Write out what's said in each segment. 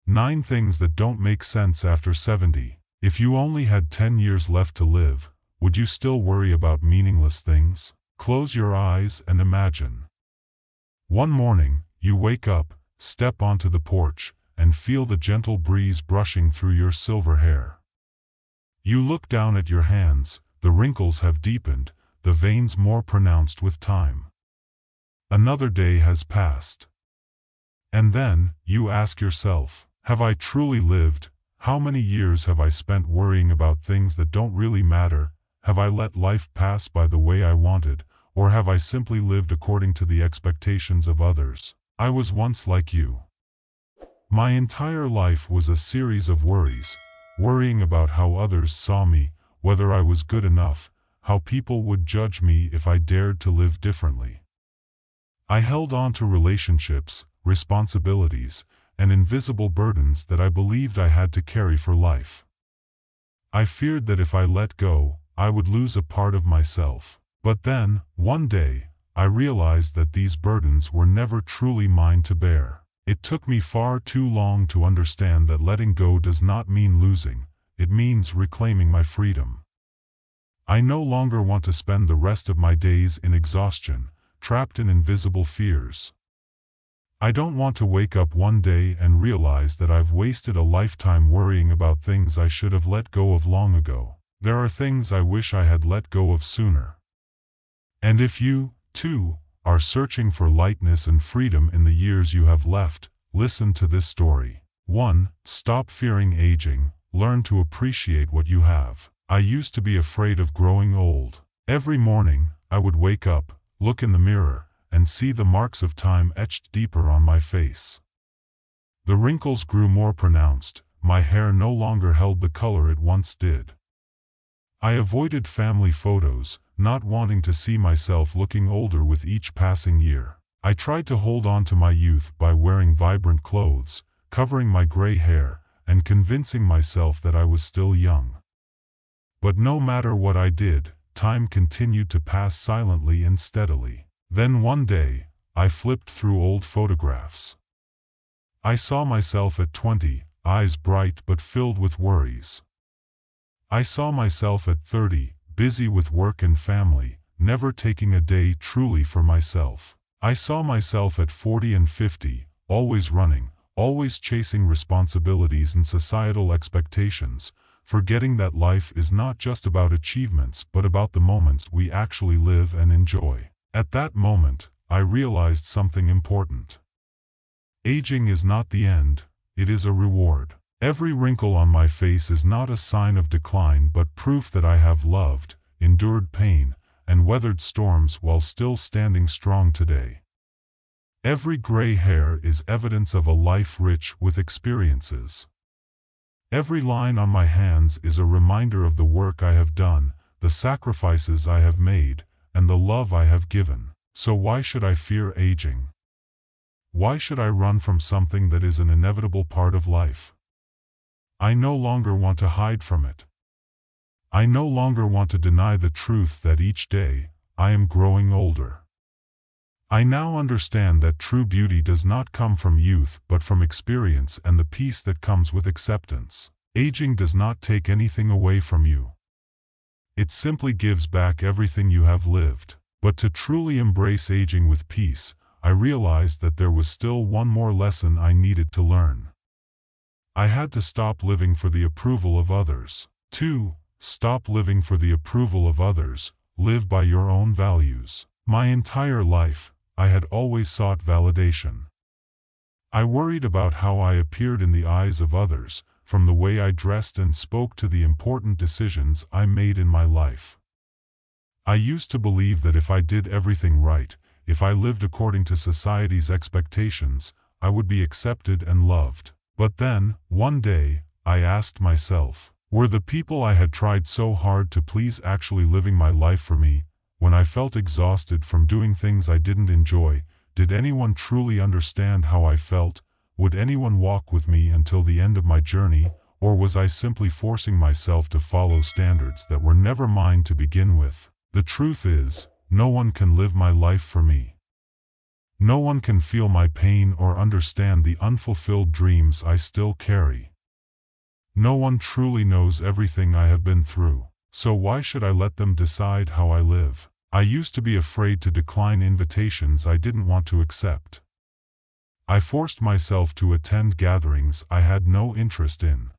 9 things that don't make sense after 70. If you only had 10 years left to live, would you still worry about meaningless things? Close your eyes and imagine. One morning, you wake up, step onto the porch, and feel the gentle breeze brushing through your silver hair. You look down at your hands, the wrinkles have deepened, the veins more pronounced with time. Another day has passed. And then, you ask yourself, have I truly lived? How many years have I spent worrying about things that don't really matter? Have I let life pass by the way I wanted, or have I simply lived according to the expectations of others? I was once like you. My entire life was a series of worries, worrying about how others saw me, whether I was good enough, how people would judge me if I dared to live differently. I held on to relationships, responsibilities, and invisible burdens that I believed I had to carry for life. I feared that if I let go, I would lose a part of myself. But then, one day, I realized that these burdens were never truly mine to bear. It took me far too long to understand that letting go does not mean losing, it means reclaiming my freedom. I no longer want to spend the rest of my days in exhaustion, trapped in invisible fears. I don't want to wake up one day and realize that I've wasted a lifetime worrying about things I should have let go of long ago. There are things I wish I had let go of sooner. And if you, too, are searching for lightness and freedom in the years you have left, listen to this story. 1. Stop fearing aging, learn to appreciate what you have. I used to be afraid of growing old. Every morning, I would wake up, look in the mirror, and see the marks of time etched deeper on my face. The wrinkles grew more pronounced, my hair no longer held the color it once did. I avoided family photos, not wanting to see myself looking older with each passing year. I tried to hold on to my youth by wearing vibrant clothes, covering my gray hair, and convincing myself that I was still young. But no matter what I did, time continued to pass silently and steadily. Then one day, I flipped through old photographs. I saw myself at 20, eyes bright but filled with worries. I saw myself at 30, busy with work and family, never taking a day truly for myself. I saw myself at 40 and 50, always running, always chasing responsibilities and societal expectations, forgetting that life is not just about achievements but about the moments we actually live and enjoy. At that moment, I realized something important. Aging is not the end, it is a reward. Every wrinkle on my face is not a sign of decline but proof that I have loved, endured pain, and weathered storms while still standing strong today. Every gray hair is evidence of a life rich with experiences. Every line on my hands is a reminder of the work I have done, the sacrifices I have made, and the love I have given. So why should I fear aging? Why should I run from something that is an inevitable part of life? I no longer want to hide from it. I no longer want to deny the truth that each day, I am growing older. I now understand that true beauty does not come from youth but from experience and the peace that comes with acceptance. Aging does not take anything away from you. It simply gives back everything you have lived. But to truly embrace aging with peace, I realized that there was still one more lesson I needed to learn. I had to stop living for the approval of others. 2. Stop living for the approval of others, live by your own values. My entire life, I had always sought validation. I worried about how I appeared in the eyes of others, from the way I dressed and spoke to the important decisions I made in my life. I used to believe that if I did everything right, if I lived according to society's expectations, I would be accepted and loved. But then, one day, I asked myself, were the people I had tried so hard to please actually living my life for me? When I felt exhausted from doing things I didn't enjoy, did anyone truly understand how I felt? Would anyone walk with me until the end of my journey, or was I simply forcing myself to follow standards that were never mine to begin with? The truth is, no one can live my life for me. No one can feel my pain or understand the unfulfilled dreams I still carry. No one truly knows everything I have been through, so why should I let them decide how I live? I used to be afraid to decline invitations I didn't want to accept. I forced myself to attend gatherings I had no interest in.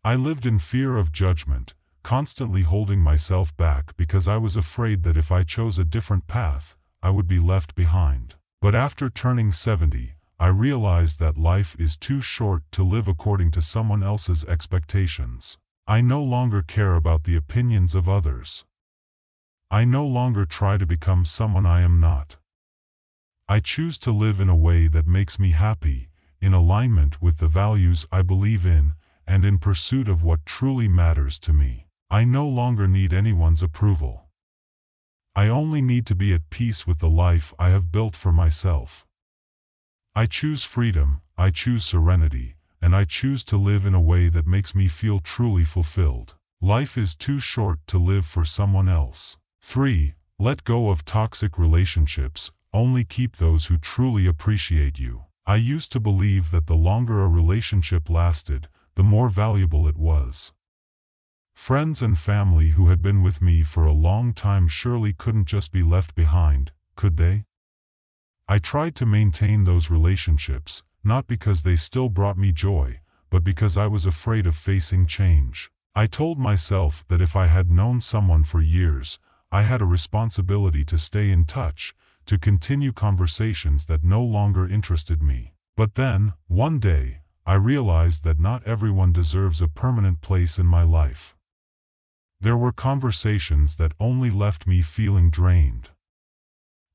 I lived in fear of judgment, constantly holding myself back because I was afraid that if I chose a different path, I would be left behind. But after turning 70, I realized that life is too short to live according to someone else's expectations. I no longer care about the opinions of others. I no longer try to become someone I am not. I choose to live in a way that makes me happy, in alignment with the values I believe in, and in pursuit of what truly matters to me. I no longer need anyone's approval. I only need to be at peace with the life I have built for myself. I choose freedom, I choose serenity, and I choose to live in a way that makes me feel truly fulfilled. Life is too short to live for someone else. 3. Let go of toxic relationships, only keep those who truly appreciate you. I used to believe that the longer a relationship lasted, the more valuable it was. Friends and family who had been with me for a long time surely couldn't just be left behind, could they? I tried to maintain those relationships, not because they still brought me joy, but because I was afraid of facing change. I told myself that if I had known someone for years, I had a responsibility to stay in touch, to continue conversations that no longer interested me. But then, one day, I realized that not everyone deserves a permanent place in my life. There were conversations that only left me feeling drained.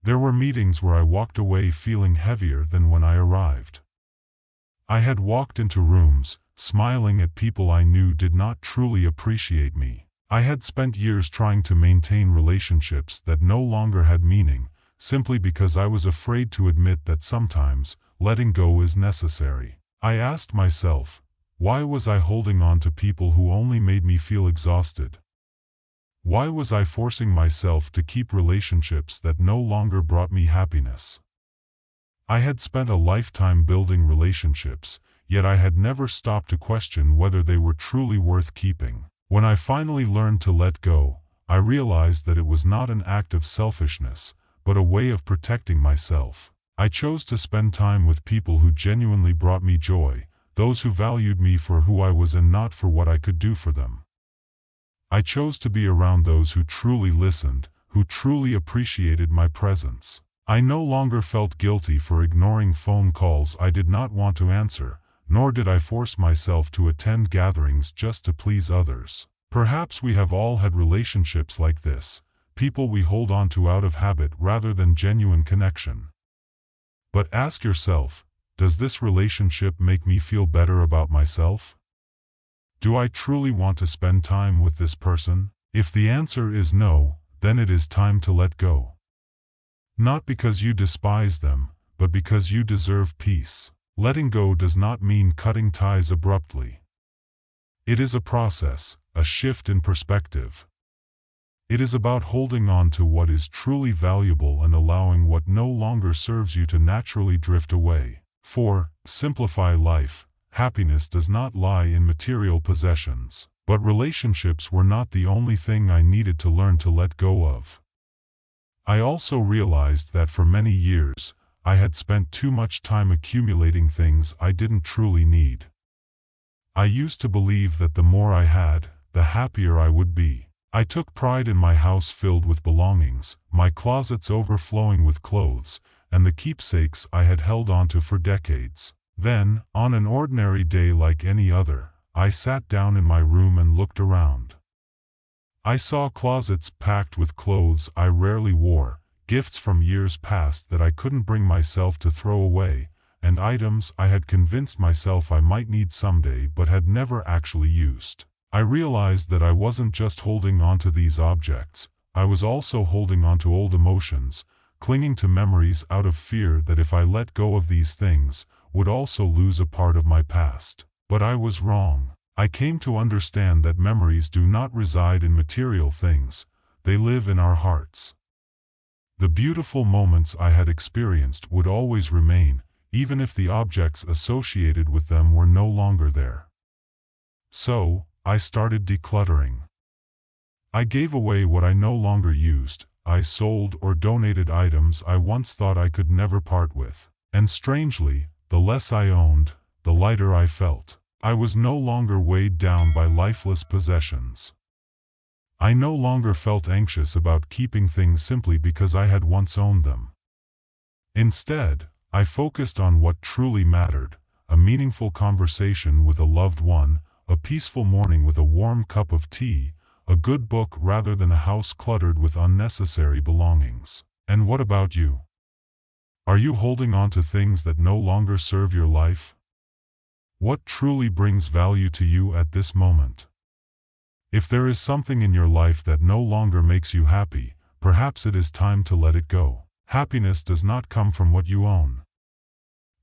There were meetings where I walked away feeling heavier than when I arrived. I had walked into rooms, smiling at people I knew did not truly appreciate me. I had spent years trying to maintain relationships that no longer had meaning, simply because I was afraid to admit that sometimes, letting go is necessary. I asked myself, why was I holding on to people who only made me feel exhausted? Why was I forcing myself to keep relationships that no longer brought me happiness? I had spent a lifetime building relationships, yet I had never stopped to question whether they were truly worth keeping. When I finally learned to let go, I realized that it was not an act of selfishness, but a way of protecting myself. I chose to spend time with people who genuinely brought me joy, those who valued me for who I was and not for what I could do for them. I chose to be around those who truly listened, who truly appreciated my presence. I no longer felt guilty for ignoring phone calls I did not want to answer, nor did I force myself to attend gatherings just to please others. Perhaps we have all had relationships like this, people we hold on to out of habit rather than genuine connection. But ask yourself, does this relationship make me feel better about myself? Do I truly want to spend time with this person? If the answer is no, then it is time to let go. Not because you despise them, but because you deserve peace. Letting go does not mean cutting ties abruptly. It is a process, a shift in perspective. It is about holding on to what is truly valuable and allowing what no longer serves you to naturally drift away. 4. Simplify life. Happiness does not lie in material possessions. But relationships were not the only thing I needed to learn to let go of. I also realized that for many years, I had spent too much time accumulating things I didn't truly need. I used to believe that the more I had, the happier I would be. I took pride in my house filled with belongings, my closets overflowing with clothes, and the keepsakes I had held onto for decades. Then, on an ordinary day like any other, I sat down in my room and looked around. I saw closets packed with clothes I rarely wore, gifts from years past that I couldn't bring myself to throw away, and items I had convinced myself I might need someday but had never actually used. I realized that I wasn't just holding on to these objects, I was also holding on to old emotions, clinging to memories out of fear that if I let go of these things, would also lose a part of my past. But I was wrong. I came to understand that memories do not reside in material things, they live in our hearts. The beautiful moments I had experienced would always remain, even if the objects associated with them were no longer there. So, I started decluttering. I gave away what I no longer used. I sold or donated items I once thought I could never part with. And strangely, the less I owned, the lighter I felt. I was no longer weighed down by lifeless possessions. I no longer felt anxious about keeping things simply because I had once owned them. Instead, I focused on what truly mattered: a meaningful conversation with a loved one, a peaceful morning with a warm cup of tea, a good book rather than a house cluttered with unnecessary belongings. And what about you? Are you holding on to things that no longer serve your life? What truly brings value to you at this moment? If there is something in your life that no longer makes you happy, perhaps it is time to let it go. Happiness does not come from what you own.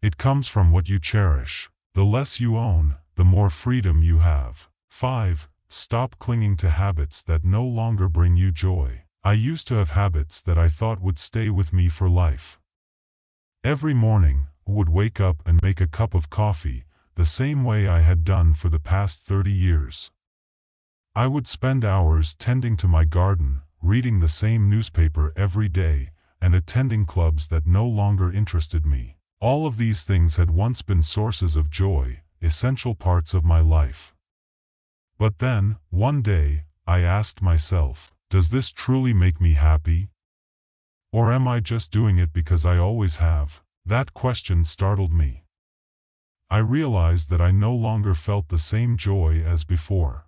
It comes from what you cherish. The less you own, the more freedom you have. 5. Stop clinging to habits that no longer bring you joy. I used to have habits that I thought would stay with me for life. Every morning, I would wake up and make a cup of coffee, the same way I had done for the past 30 years. I would spend hours tending to my garden, reading the same newspaper every day, and attending clubs that no longer interested me. All of these things had once been sources of joy, essential parts of my life. But then, one day, I asked myself, does this truly make me happy? Or am I just doing it because I always have? That question startled me. I realized that I no longer felt the same joy as before.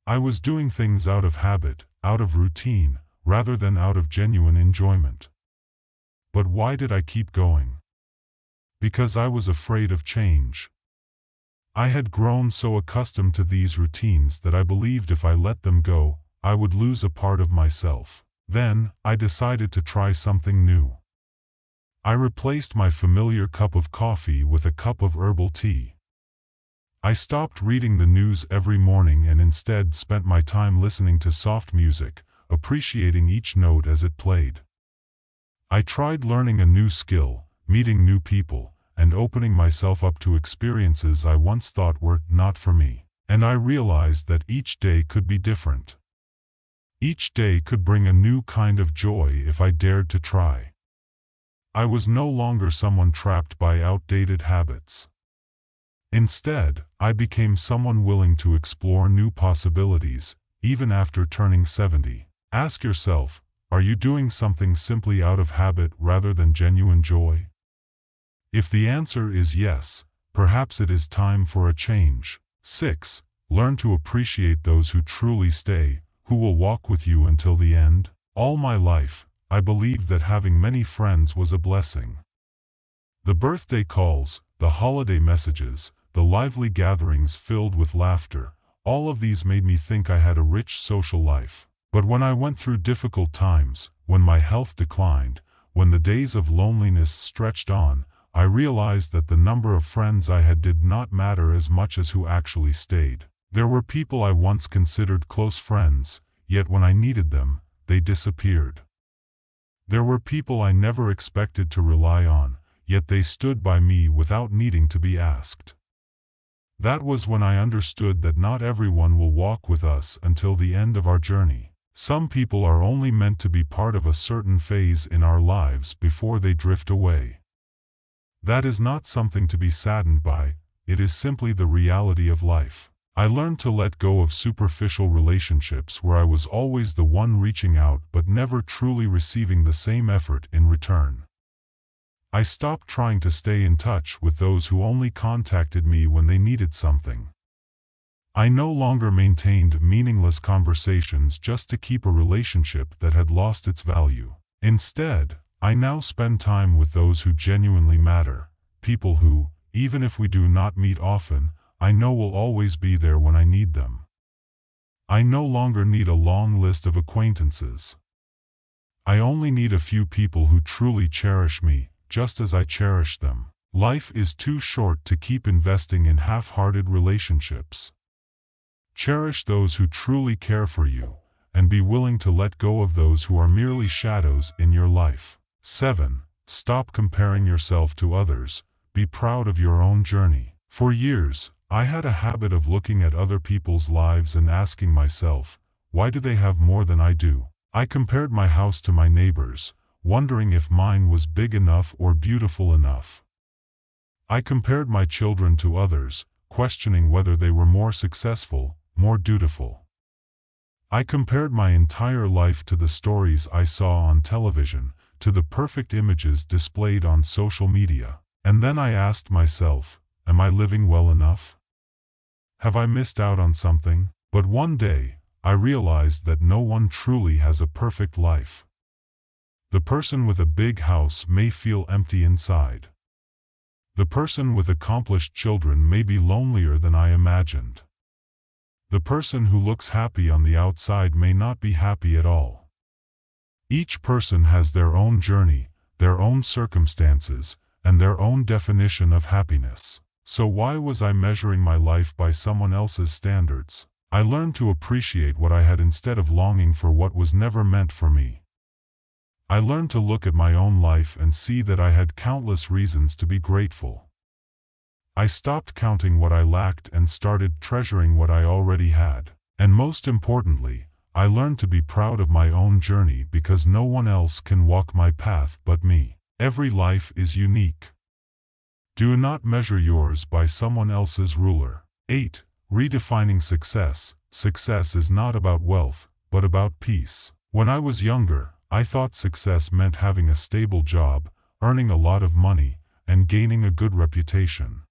I was doing things out of habit, out of routine, rather than out of genuine enjoyment. But why did I keep going? Because I was afraid of change. I had grown so accustomed to these routines that I believed if I let them go, I would lose a part of myself. Then, I decided to try something new. I replaced my familiar cup of coffee with a cup of herbal tea. I stopped reading the news every morning and instead spent my time listening to soft music, appreciating each note as it played. I tried learning a new skill, meeting new people, and opening myself up to experiences I once thought were not for me. And I realized that each day could be different. Each day could bring a new kind of joy if I dared to try. I was no longer someone trapped by outdated habits. Instead, I became someone willing to explore new possibilities, even after turning 70. Ask yourself, are you doing something simply out of habit rather than genuine joy? If the answer is yes, perhaps it is time for a change. 6. Learn to appreciate those who truly stay, who will walk with you until the end. All my life, I believed that having many friends was a blessing. The birthday calls, the holiday messages, the lively gatherings filled with laughter, all of these made me think I had a rich social life. But when I went through difficult times, when my health declined, when the days of loneliness stretched on, I realized that the number of friends I had did not matter as much as who actually stayed. There were people I once considered close friends, yet when I needed them, they disappeared. There were people I never expected to rely on, yet they stood by me without needing to be asked. That was when I understood that not everyone will walk with us until the end of our journey. Some people are only meant to be part of a certain phase in our lives before they drift away. That is not something to be saddened by, it is simply the reality of life. I learned to let go of superficial relationships where I was always the one reaching out but never truly receiving the same effort in return. I stopped trying to stay in touch with those who only contacted me when they needed something. I no longer maintained meaningless conversations just to keep a relationship that had lost its value. Instead, I now spend time with those who genuinely matter, people who, even if we do not meet often, I know will always be there when I need them. I no longer need a long list of acquaintances. I only need a few people who truly cherish me, just as I cherish them. Life is too short to keep investing in half-hearted relationships. Cherish those who truly care for you, and be willing to let go of those who are merely shadows in your life. 7. Stop comparing yourself to others. Be proud of your own journey. For years, I had a habit of looking at other people's lives and asking myself, why do they have more than I do? I compared my house to my neighbor's, wondering if mine was big enough or beautiful enough. I compared my children to others, questioning whether they were more successful, more dutiful. I compared my entire life to the stories I saw on television, to the perfect images displayed on social media. And then I asked myself, am I living well enough? Have I missed out on something? But one day, I realized that no one truly has a perfect life. The person with a big house may feel empty inside. The person with accomplished children may be lonelier than I imagined. The person who looks happy on the outside may not be happy at all. Each person has their own journey, their own circumstances, and their own definition of happiness. So why was I measuring my life by someone else's standards? I learned to appreciate what I had instead of longing for what was never meant for me. I learned to look at my own life and see that I had countless reasons to be grateful. I stopped counting what I lacked and started treasuring what I already had. And most importantly, I learned to be proud of my own journey because no one else can walk my path but me. Every life is unique. Do not measure yours by someone else's ruler. 8. Redefining success. Success is not about wealth, but about peace. When I was younger, I thought success meant having a stable job, earning a lot of money, and gaining a good reputation.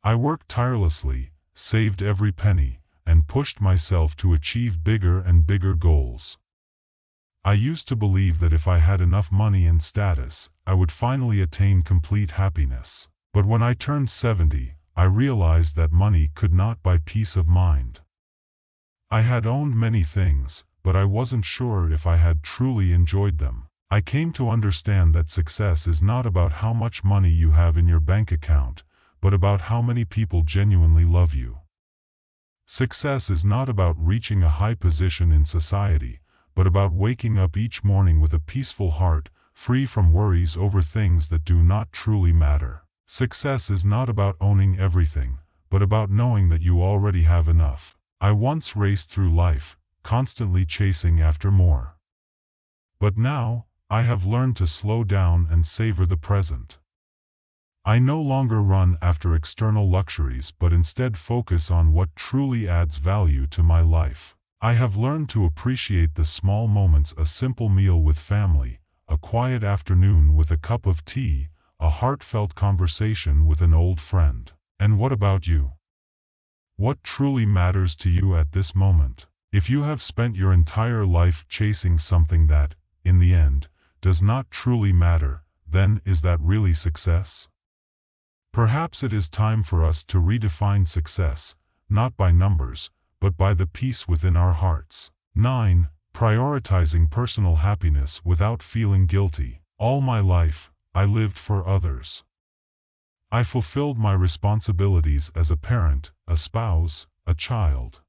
I worked tirelessly, saved every penny, and pushed myself to achieve bigger and bigger goals. I used to believe that if I had enough money and status, I would finally attain complete happiness. But when I turned 70, I realized that money could not buy peace of mind. I had owned many things, but I wasn't sure if I had truly enjoyed them. I came to understand that success is not about how much money you have in your bank account, but about how many people genuinely love you. Success is not about reaching a high position in society, but about waking up each morning with a peaceful heart, free from worries over things that do not truly matter. Success is not about owning everything, but about knowing that you already have enough. I once raced through life, constantly chasing after more. But now, I have learned to slow down and savor the present. I no longer run after external luxuries but instead focus on what truly adds value to my life. I have learned to appreciate the small moments: a simple meal with family, a quiet afternoon with a cup of tea, a heartfelt conversation with an old friend. And what about you? What truly matters to you at this moment? If you have spent your entire life chasing something that, in the end, does not truly matter, then is that really success? Perhaps it is time for us to redefine success, not by numbers, but by the peace within our hearts. 9. Prioritizing personal happiness without feeling guilty. All my life, I lived for others. I fulfilled my responsibilities as a parent, a spouse, a child.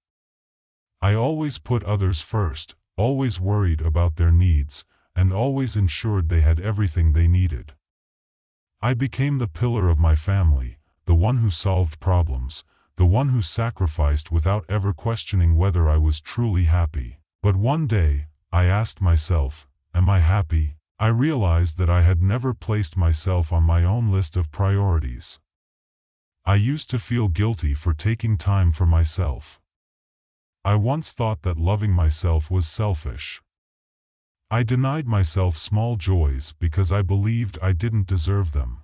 I always put others first, always worried about their needs, and always ensured they had everything they needed. I became the pillar of my family, the one who solved problems, the one who sacrificed without ever questioning whether I was truly happy. But one day, I asked myself, am I happy? I realized that I had never placed myself on my own list of priorities. I used to feel guilty for taking time for myself. I once thought that loving myself was selfish. I denied myself small joys because I believed I didn't deserve them.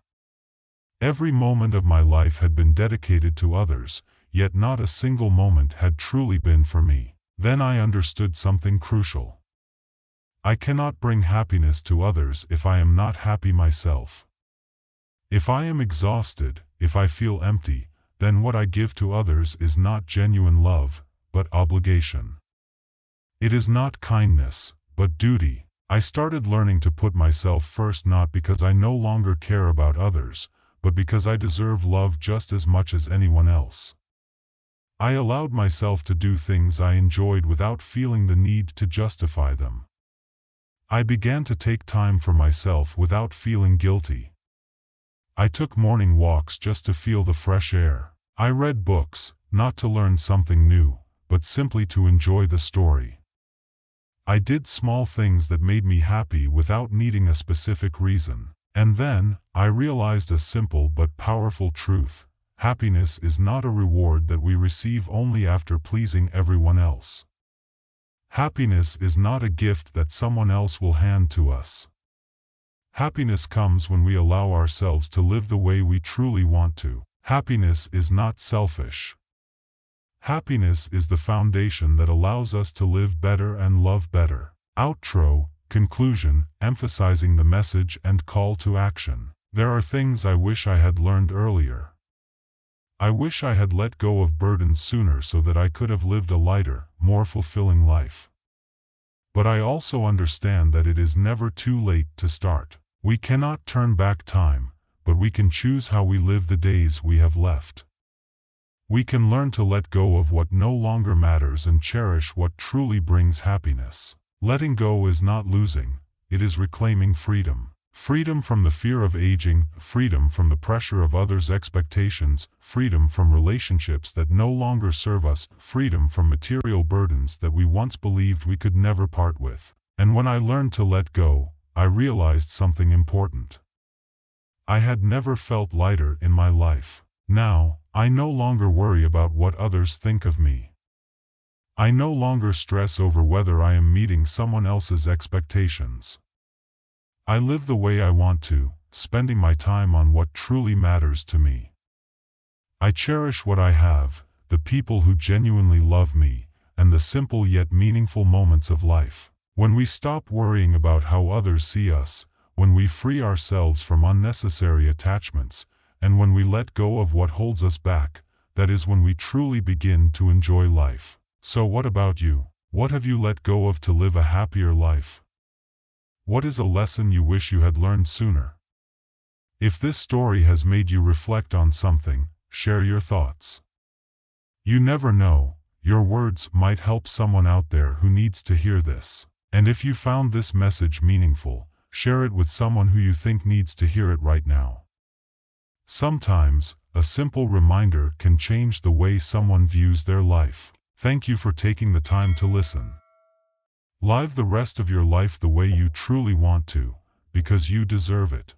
Every moment of my life had been dedicated to others, yet not a single moment had truly been for me. Then I understood something crucial. I cannot bring happiness to others if I am not happy myself. If I am exhausted, if I feel empty, then what I give to others is not genuine love, but obligation. It is not kindness, but duty. I started learning to put myself first, not because I no longer care about others, but because I deserve love just as much as anyone else. I allowed myself to do things I enjoyed without feeling the need to justify them. I began to take time for myself without feeling guilty. I took morning walks just to feel the fresh air. I read books, not to learn something new, but simply to enjoy the story. I did small things that made me happy without needing a specific reason. And then, I realized a simple but powerful truth. Happiness is not a reward that we receive only after pleasing everyone else. Happiness is not a gift that someone else will hand to us. Happiness comes when we allow ourselves to live the way we truly want to. Happiness is not selfish. Happiness is the foundation that allows us to live better and love better. Outro, conclusion, emphasizing the message and call to action. There are things I wish I had learned earlier. I wish I had let go of burdens sooner so that I could have lived a lighter, more fulfilling life. But I also understand that it is never too late to start. We cannot turn back time, but we can choose how we live the days we have left. We can learn to let go of what no longer matters and cherish what truly brings happiness. Letting go is not losing, it is reclaiming freedom. Freedom from the fear of aging, freedom from the pressure of others' expectations, freedom from relationships that no longer serve us, freedom from material burdens that we once believed we could never part with. And when I learned to let go, I realized something important. I had never felt lighter in my life. Now, I no longer worry about what others think of me. I no longer stress over whether I am meeting someone else's expectations. I live the way I want to, spending my time on what truly matters to me. I cherish what I have, the people who genuinely love me, and the simple yet meaningful moments of life. When we stop worrying about how others see us, when we free ourselves from unnecessary attachments, and when we let go of what holds us back, that is when we truly begin to enjoy life. So what about you? What have you let go of to live a happier life? What is a lesson you wish you had learned sooner? If this story has made you reflect on something, share your thoughts. You never know, your words might help someone out there who needs to hear this. And if you found this message meaningful, share it with someone who you think needs to hear it right now. Sometimes, a simple reminder can change the way someone views their life. Thank you for taking the time to listen. Live the rest of your life the way you truly want to, because you deserve it.